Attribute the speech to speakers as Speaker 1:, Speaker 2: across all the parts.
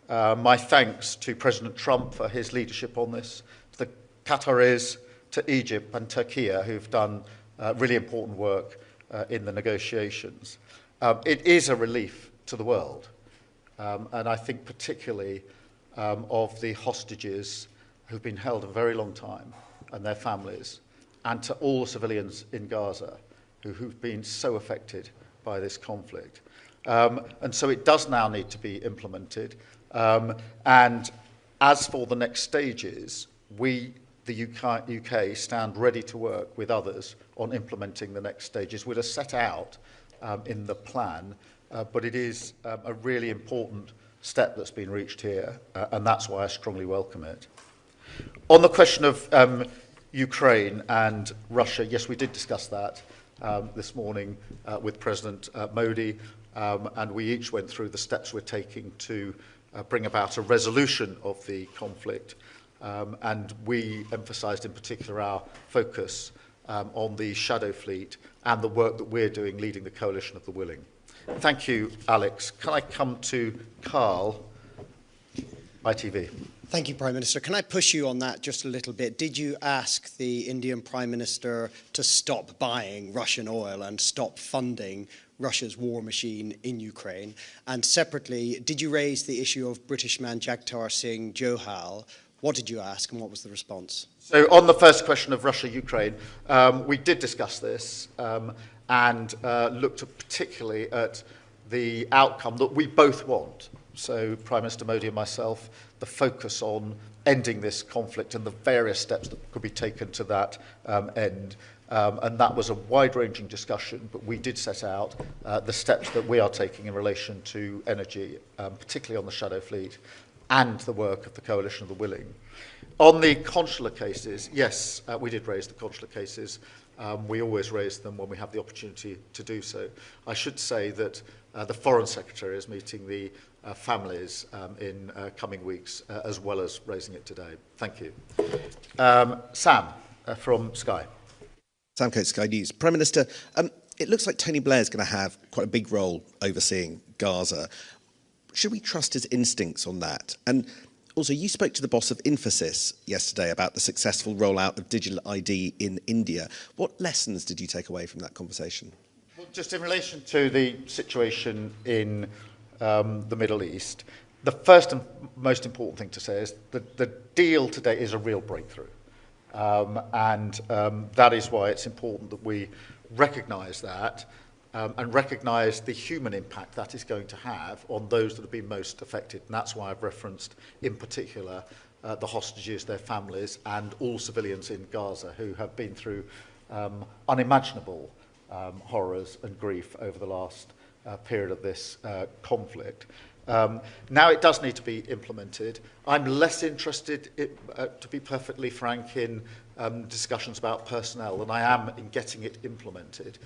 Speaker 1: my thanks to President Trump for his leadership on this, to the Qataris, to Egypt and Turkey, who've done really important work in the negotiations. It is a relief to the world, and I think particularly of the hostages who've been held a very long time and their families, and to all the civilians in Gaza who've been so affected by this conflict. And so it does now need to be implemented. And as for the next stages, we, the UK, stand ready to work with others on implementing the next stages. We're set out in the plan, but it is a really important step that's been reached here, and that's why I strongly welcome it. On the question of Ukraine and Russia, yes, we did discuss that this morning with President Modi, and we each went through the steps we're taking to bring about a resolution of the conflict, and we emphasised in particular our focus on the shadow fleet and the work that we're doing leading the coalition of the willing. Thank you, Alex. Can I come to Carl, ITV?
Speaker 2: Thank you, Prime Minister. Can I push you on that just a little bit? Did you ask the Indian Prime Minister to stop buying Russian oil and stop funding Russia's war machine in Ukraine? And separately, did you raise the issue of British man Jagtar Singh Johal? What did you ask and what was the response?
Speaker 1: So on the first question of Russia-Ukraine, we did discuss this and looked particularly at the outcome that we both want. So Prime Minister Modi and myself, the focus on ending this conflict and the various steps that could be taken to that end. And that was a wide-ranging discussion, but we did set out the steps that we are taking in relation to energy, particularly on the shadow fleet, and the work of the Coalition of the Willing. On the consular cases, yes, we did raise the consular cases. We always raise them when we have the opportunity to do so. I should say that the Foreign Secretary is meeting the families in coming weeks, as well as raising it today. Thank you. Sam from Sky.
Speaker 3: Sam Coates, Sky News. Prime Minister, it looks like Tony Blair is going to have quite a big role overseeing Gaza. Should we trust his instincts on that? And also, you spoke to the boss of Infosys yesterday about the successful rollout of digital ID in India. What lessons did you take away from that conversation?
Speaker 1: Well, just in relation to the situation in the Middle East, the first and most important thing to say is that the deal today is a real breakthrough. And that is why it's important that we recognise that and recognise the human impact that is going to have on those that have been most affected. And that's why I've referenced in particular the hostages, their families, and all civilians in Gaza who have been through unimaginable horrors and grief over the last period of this conflict. Now it does need to be implemented. I'm less interested, to be perfectly frank, in discussions about personnel than I am in getting it implemented.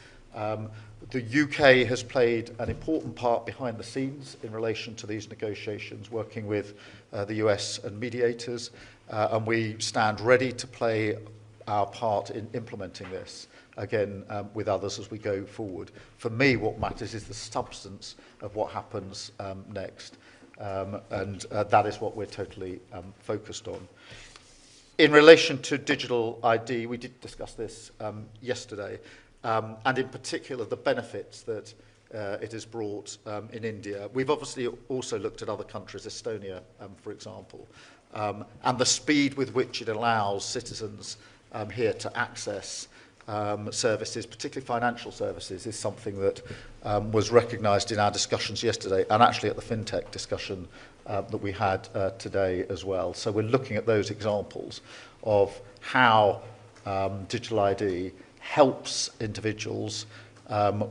Speaker 1: The UK has played an important part behind the scenes in relation to these negotiations, working with the US and mediators, and we stand ready to play our part in implementing this, again, with others as we go forward. For me, what matters is the substance of what happens next, and that is what we're totally focused on. In relation to digital ID, we did discuss this yesterday, and in particular the benefits that it has brought in India. We've obviously also looked at other countries, Estonia, for example, and the speed with which it allows citizens here to access services, particularly financial services, is something that was recognised in our discussions yesterday and actually at the FinTech discussion that we had today as well. So we're looking at those examples of how digital ID helps individuals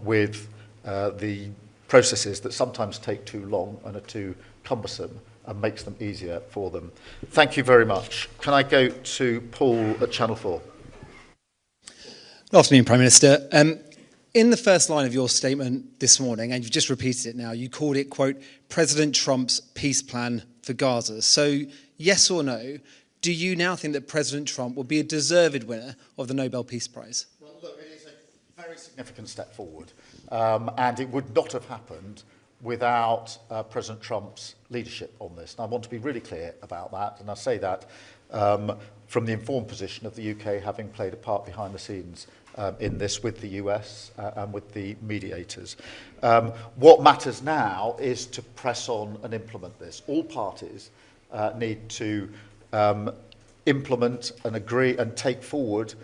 Speaker 1: with the processes that sometimes take too long and are too cumbersome and makes them easier for them. Thank you very much. Can I go to Paul at Channel 4?
Speaker 4: Good afternoon, Prime Minister. In the first line of your statement this morning, and you've just repeated it now, you called it, quote, President Trump's peace plan for Gaza. So, yes or no, do you now think that President Trump will be a deserved winner of the Nobel Peace Prize?
Speaker 1: Well, look, it is a very significant step forward, and it would not have happened without President Trump's leadership on this. And I want to be really clear about that, and I say that from the informed position of the UK having played a part behind the scenes in this with the US and with the mediators. What matters now is to press on and implement this. All parties need to implement and agree and take forward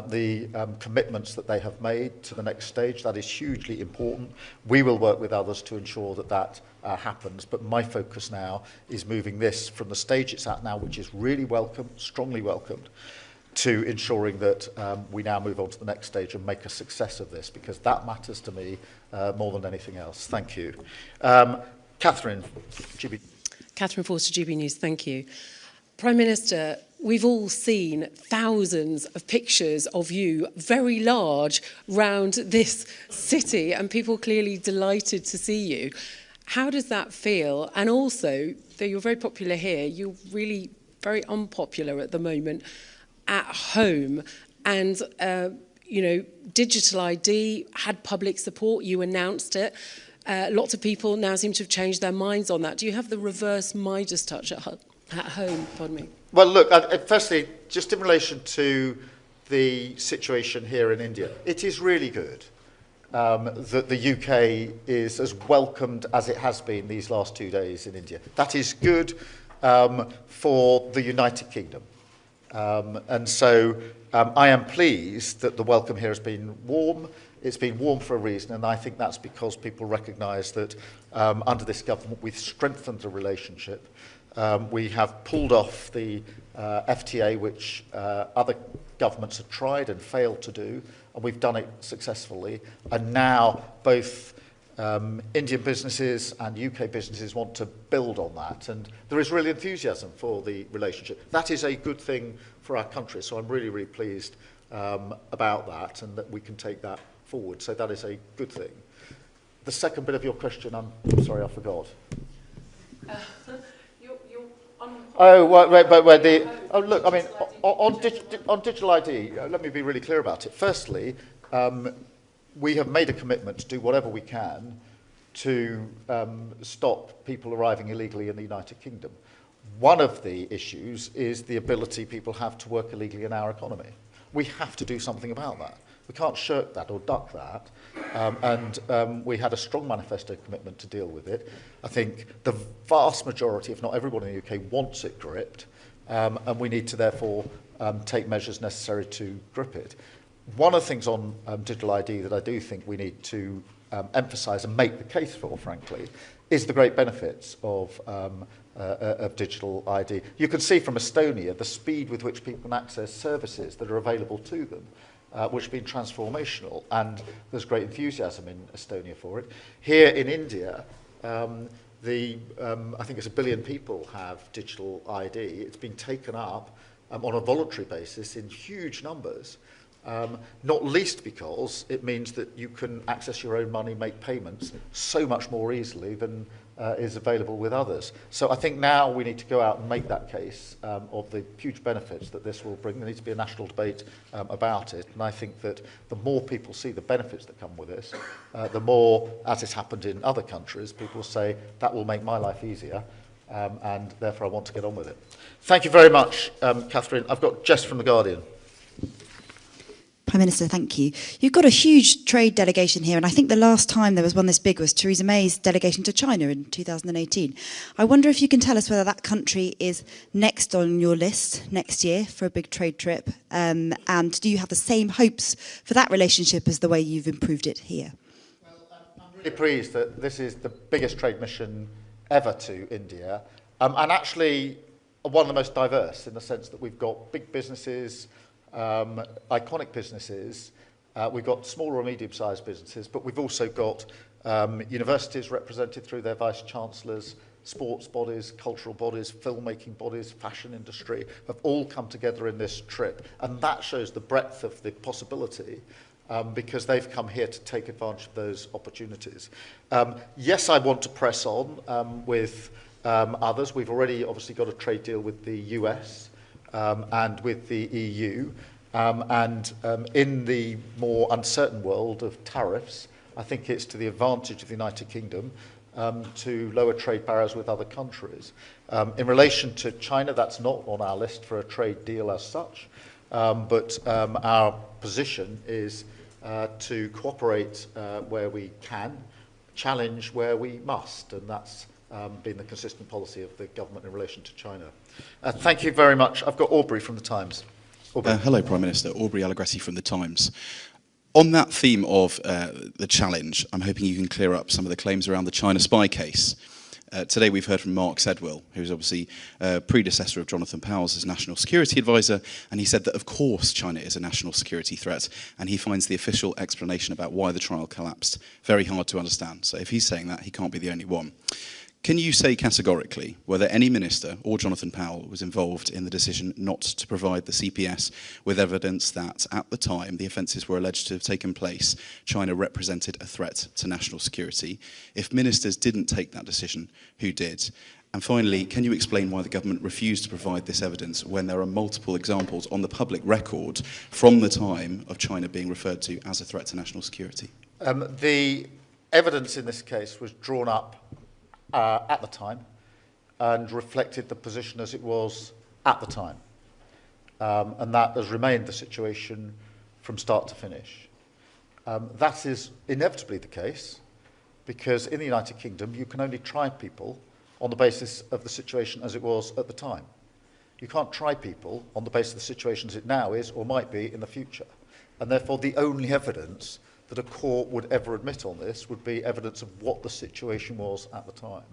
Speaker 1: the commitments that they have made to the next stage. That is hugely important. We will work with others to ensure that that happens, but my focus now is moving this from the stage it's at now, which is really welcome, strongly welcomed, to ensuring that we now move on to the next stage and make a success of this, because that matters to me more than anything else. Thank you. Catherine, GB.
Speaker 5: Catherine Forster, GB News, thank you. Prime Minister, we've all seen thousands of pictures of you, very large, round this city, and people clearly delighted to see you. How does that feel? And also, though you're very popular here, you're really very unpopular at the moment at home. And, you know, digital ID had public support, you announced it. Lots of people now seem to have changed their minds on that. Do you have the reverse Midas touch at home? Pardon me.
Speaker 1: Well, look, firstly, just in relation to the situation here in India, it is really good that the UK is as welcomed as it has been these last 2 days in India. That is good for the United Kingdom. And so I am pleased that the welcome here has been warm. It's been warm for a reason, and I think that's because people recognise that under this government we've strengthened the relationship. We have pulled off the FTA, which other governments have tried and failed to do, and we've done it successfully. And now both Indian businesses and UK businesses want to build on that, and there is real enthusiasm for the relationship. That is a good thing for our country, so I'm really, really pleased about that, and that we can take that forward. So that is a good thing. The second bit of your question, I'm sorry, I forgot. Look, I mean, on digital ID, let me be really clear about it. Firstly, we have made a commitment to do whatever we can to stop people arriving illegally in the United Kingdom. One of the issues is the ability people have to work illegally in our economy. We have to do something about that. We can't shirk that or duck that. We had a strong manifesto commitment to deal with it. I think the vast majority, if not everyone in the UK, wants it gripped, and we need to therefore take measures necessary to grip it. One of the things on digital ID that I do think we need to emphasise and make the case for, frankly, is the great benefits of digital ID. You can see from Estonia the speed with which people can access services that are available to them, which have been transformational, and there's great enthusiasm in Estonia for it. Here in India, I think it's 1 billion people have digital ID. It's been taken up on a voluntary basis in huge numbers, not least because it means that you can access your own money, make payments so much more easily than is available with others. So I think now we need to go out and make that case of the huge benefits that this will bring. There needs to be a national debate about it, and I think that the more people see the benefits that come with this, the more, as has happened in other countries, people say, that will make my life easier, and therefore I want to get on with it. Thank you very much, Catherine. I've got Jess from The Guardian.
Speaker 6: Prime Minister, thank you. You've got a huge trade delegation here, and I think the last time there was one this big was Theresa May's delegation to China in 2018. I wonder if you can tell us whether that country is next on your list next year for a big trade trip, and do you have the same hopes for that relationship as the way you've improved it here?
Speaker 1: Well, I'm really pleased that this is the biggest trade mission ever to India, and actually one of the most diverse in the sense that we've got big businesses, iconic businesses, we've got smaller or medium-sized businesses, but we've also got universities represented through their vice-chancellors, sports bodies, cultural bodies, filmmaking bodies, fashion industry, have all come together in this trip. And that shows the breadth of the possibility because they've come here to take advantage of those opportunities. Yes, I want to press on with others. We've already obviously got a trade deal with the US, and with the EU, in the more uncertain world of tariffs, I think it's to the advantage of the United Kingdom to lower trade barriers with other countries. In relation to China, that's not on our list for a trade deal as such, but our position is to cooperate where we can, challenge where we must, and that's been the consistent policy of the government in relation to China. Thank you very much. I've got Aubrey from the Times.
Speaker 7: Hello, Prime Minister. Aubrey Allegretti from the Times. On that theme of the challenge, I'm hoping you can clear up some of the claims around the China spy case. Today we've heard from Mark Sedwill, who's obviously predecessor of Jonathan Powles as National Security Advisor, and he said that of course China is a national security threat, and he finds the official explanation about why the trial collapsed very hard to understand. So if he's saying that, he can't be the only one. Can you say categorically whether any minister or Jonathan Powell was involved in the decision not to provide the CPS with evidence that, at the time the offences were alleged to have taken place, China represented a threat to national security? If ministers didn't take that decision, who did? And finally, can you explain why the government refused to provide this evidence when there are multiple examples on the public record from the time of China being referred to as a threat to national security?
Speaker 1: The evidence in this case was drawn up at the time and reflected the position as it was at the time. And that has remained the situation from start to finish. That is inevitably the case because in the United Kingdom you can only try people on the basis of the situation as it was at the time. You can't try people on the basis of the situation as it now is or might be in the future. And therefore the only evidence that a court would ever admit on this would be evidence of what the situation was at the time.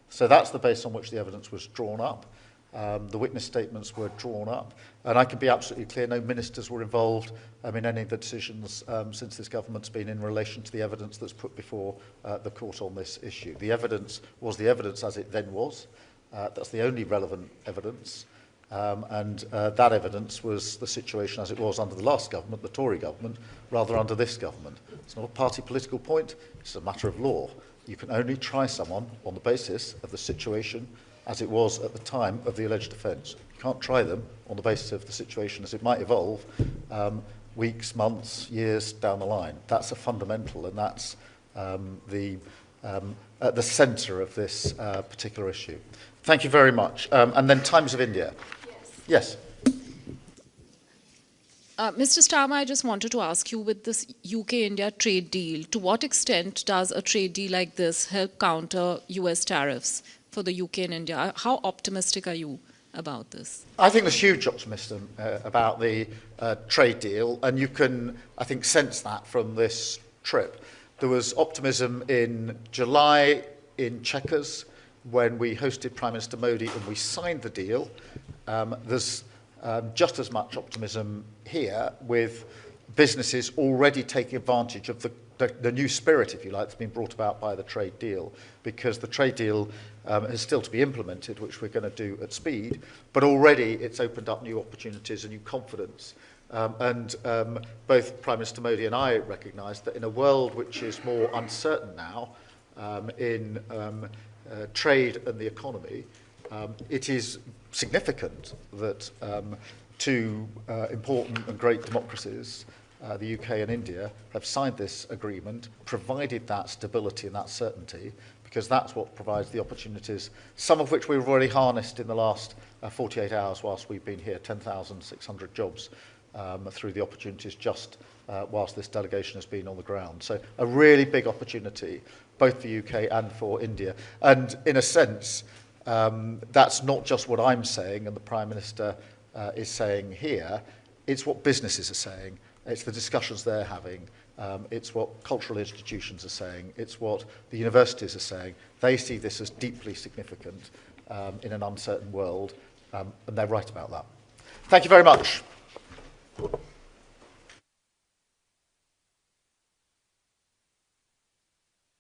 Speaker 1: So that's the base on which the evidence was drawn up. The witness statements were drawn up. And I can be absolutely clear, no ministers were involved in any of the decisions since this government's been in relation to the evidence that's put before the court on this issue. The evidence was the evidence as it then was. That's the only relevant evidence. And that evidence was the situation as it was under the last government, the Tory government, rather under this government. It's not a party political point, it's a matter of law. You can only try someone on the basis of the situation as it was at the time of the alleged offence. You can't try them on the basis of the situation as it might evolve weeks, months, years down the line. That's a fundamental, and that's at the centre of this particular issue. Thank you very much. And then Times of India. Yes.
Speaker 8: Mr. Starmer, I just wanted to ask you, with this UK-India trade deal, to what extent does a trade deal like this help counter US tariffs for the UK and India? How optimistic are you about this?
Speaker 1: I think there's huge optimism about the trade deal, and you can, I think, sense that from this trip. There was optimism in July in Chequers when we hosted Prime Minister Modi and we signed the deal. There's just as much optimism here with businesses already taking advantage of the new spirit, if you like, that's been brought about by the trade deal, because the trade deal is still to be implemented, which we're going to do at speed, but already it's opened up new opportunities and new confidence. And both Prime Minister Modi and I recognise that in a world which is more uncertain now in trade and the economy, it is significant that two important and great democracies, the UK and India, have signed this agreement, provided that stability and that certainty, because that's what provides the opportunities, some of which we've already harnessed in the last 48 hours whilst we've been here, 10,600 jobs through the opportunities just whilst this delegation has been on the ground. So a really big opportunity, both for UK and for India. And in a sense, that's not just what I'm saying and the Prime Minister is saying here, it's what businesses are saying, it's the discussions they're having, it's what cultural institutions are saying, it's what the universities are saying. They see this as deeply significant in an uncertain world, and they're right about that. Thank you very much.